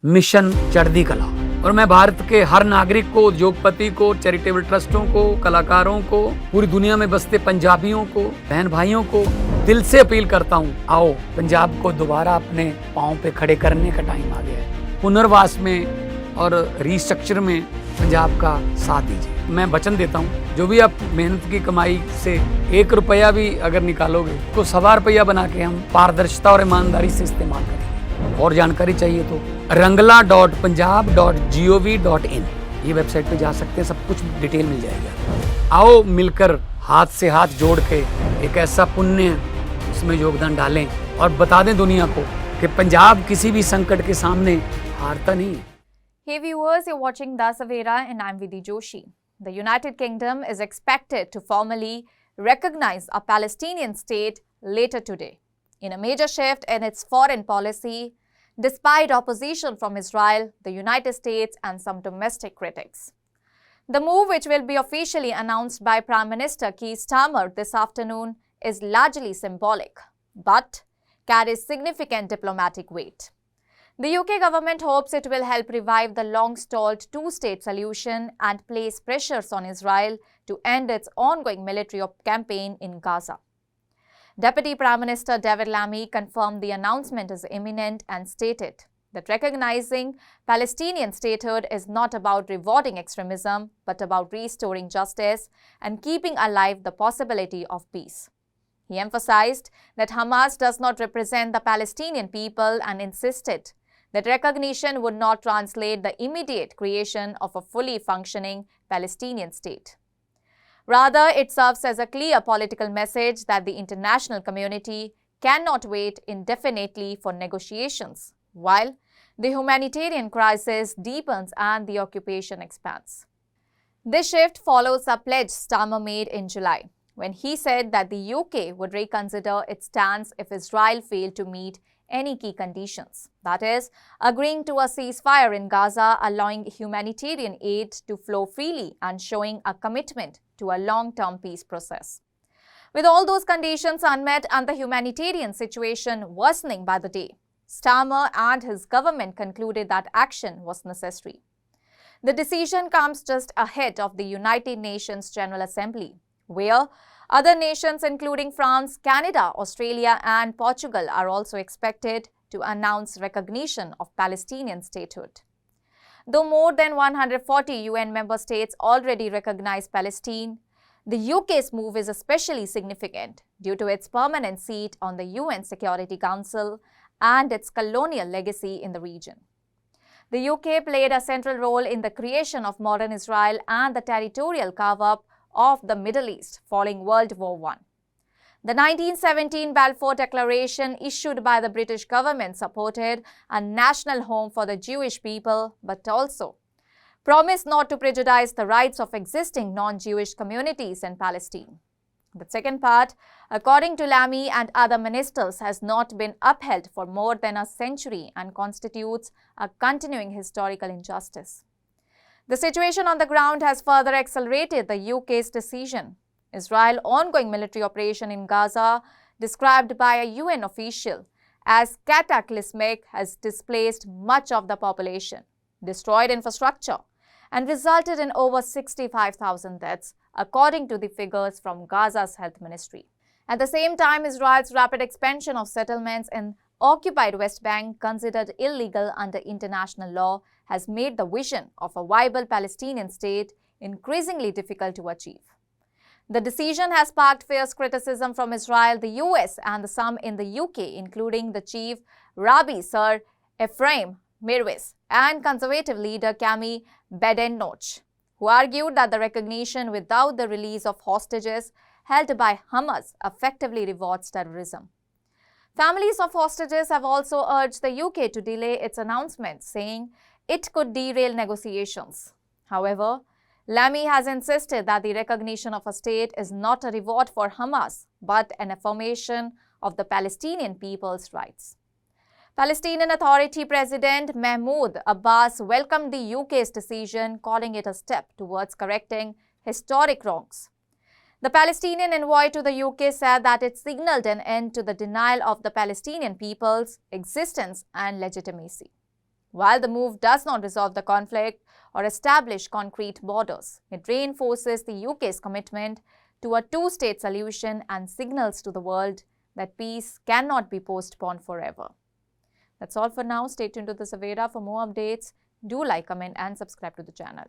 Mission चढ़ती कला। और मैं भारत के हर नागरिक को, उद्योगपति को, चैरिटेबल ट्रस्टों को, कलाकारों को, पूरी दुनिया में बसते पंजाबियों को, बहन भाइयों को दिल से अपील करता हूँ, आओ पंजाब को दोबारा अपने पाँव पे खड़े करने का टाइम आ गया है। पुनर्वास में और रिस्ट्रक्चर में पंजाब का साथ दीजिए। मैं वचन देता हूँ, जो भी आप मेहनत की कमाई से 1 रुपया भी अगर निकालोगे तो 1.25 रुपया बना के हम पारदर्शिता और ईमानदारी से इस्तेमाल करेंगे। और जानकारी चाहिए तो rangla.punjab.gov.in ये वेबसाइट पे जा सकते हैं, सब कुछ डिटेल मिल जाएगा। आओ मिलकर हाथ से हाथ जोड़ के एक ऐसा पुण्य उसमें योगदान डालें और बता दें दुनिया को कि पंजाब किसी भी संकट के सामने हारता नहीं है। Hey viewers, you're watching The Savera and I'm Vidhi Joshi. The United Kingdom is expected to formally recognize a Palestinian state later today, in a major shift in its foreign policy, despite opposition from Israel, the United States and some domestic critics. The move, which will be officially announced by Prime Minister Keir Starmer this afternoon, is largely symbolic, but carries significant diplomatic weight. The UK government hopes it will help revive the long-stalled two-state solution and place pressures on Israel to end its ongoing military campaign in Gaza. Deputy Prime Minister David Lammy confirmed the announcement is imminent and stated that recognizing Palestinian statehood is not about rewarding extremism, but about restoring justice and keeping alive the possibility of peace. He emphasized that Hamas does not represent the Palestinian people and insisted that recognition would not translate the immediate creation of a fully functioning Palestinian state. Rather, it serves as a clear political message that the international community cannot wait indefinitely for negotiations, while the humanitarian crisis deepens and the occupation expands. This shift follows a pledge Starmer made in July, when he said that the UK would reconsider its stance if Israel failed to meet any key conditions, that is, agreeing to a ceasefire in Gaza, allowing humanitarian aid to flow freely and showing a commitment to a long-term peace process. With all those conditions unmet and the humanitarian situation worsening by the day, Starmer and his government concluded that action was necessary. The decision comes just ahead of the United Nations General Assembly, where other nations including France, Canada, Australia and Portugal are also expected to announce recognition of Palestinian statehood. Though more than 140 UN member states already recognize Palestine, the UK's move is especially significant due to its permanent seat on the UN Security Council and its colonial legacy in the region. The UK played a central role in the creation of modern Israel and the territorial carve-up of the Middle East following World War I. The 1917 Balfour Declaration issued by the British government supported a national home for the Jewish people, but also promised not to prejudice the rights of existing non-Jewish communities in Palestine. The second part, according to Lammy and other ministers, has not been upheld for more than a century and constitutes a continuing historical injustice. The situation on the ground has further accelerated the UK's decision. Israel's ongoing military operation in Gaza, described by a UN official as cataclysmic, has displaced much of the population, destroyed infrastructure, and resulted in over 65,000 deaths, according to the figures from Gaza's health ministry. At the same time, Israel's rapid expansion of settlements in occupied West Bank, considered illegal under international law, has made the vision of a viable Palestinian state increasingly difficult to achieve. The decision has sparked fierce criticism from Israel, the US and some in the UK, including the chief Rabbi Sir Ephraim Mirwis and conservative leader Cami Badenoch, who argued that the recognition without the release of hostages held by Hamas effectively rewards terrorism. Families of hostages have also urged the UK to delay its announcement, saying it could derail negotiations. However, Lammy has insisted that the recognition of a state is not a reward for Hamas, but an affirmation of the Palestinian people's rights. Palestinian Authority President Mahmoud Abbas welcomed the UK's decision, calling it a step towards correcting historic wrongs. The Palestinian envoy to the UK said that it signaled an end to the denial of the Palestinian people's existence and legitimacy. While the move does not resolve the conflict or establish concrete borders, it reinforces the UK's commitment to a two-state solution and signals to the world that peace cannot be postponed forever. That's all for now. Stay tuned to the Savera for more updates. Do like, comment and subscribe to the channel.